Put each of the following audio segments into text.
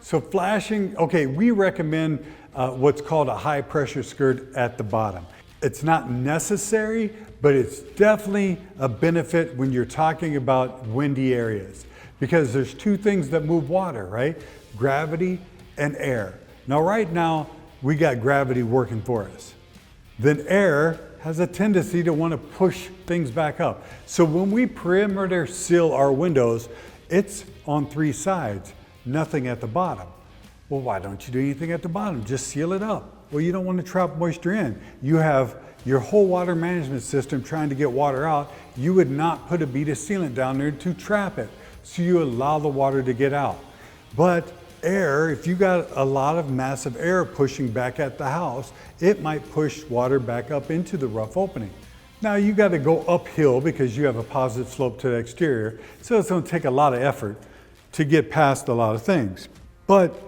So flashing, okay, we recommend what's called a high pressure skirt at the bottom. It's not necessary, but it's definitely a benefit when you're talking about windy areas, because there's two things that move water, right? Gravity and air. Now, right now, we got gravity working for us. Then air has a tendency to want to push things back up. So when we perimeter seal our windows, it's on three sides, nothing at the bottom. Well, why don't you do anything at the bottom? Just seal it up. Well, you don't want to trap moisture in. You have your whole water management system trying to get water out. You would not put a bead of sealant down there to trap it. So you allow the water to get out. But air, if you got a lot of massive air pushing back at the house, it might push water back up into the rough opening. Now you got to go uphill because you have a positive slope to the exterior. So it's going to take a lot of effort to get past a lot of things. But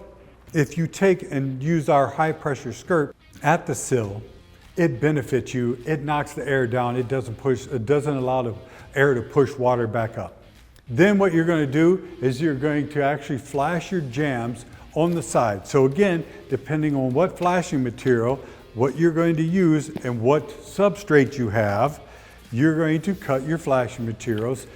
if you take and use our high pressure skirt at the sill, it benefits you. It knocks the air down. It doesn't allow the air to push water back up. Then what you're going to do is you're going to actually flash your jambs on the side. So again, depending on what flashing material, what you're going to use and what substrate you have, you're going to cut your flashing materials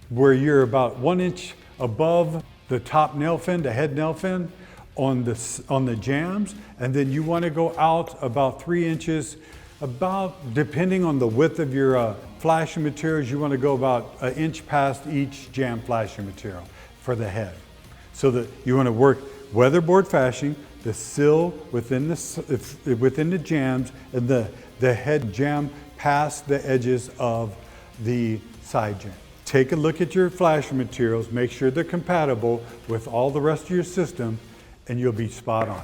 where you're about 1 inch above the top nail fin, the head nail fin on the jambs, and then you want to go out about 3 inches, about, depending on the width of your flashing materials, you want to go about 1 inch past each jamb flashing material for the head. So that you want to work weatherboard flashing, the sill within the jambs, and the head jamb past the edges of the side jamb. Take a look at your flashing materials, make sure they're compatible with all the rest of your system, and you'll be spot on.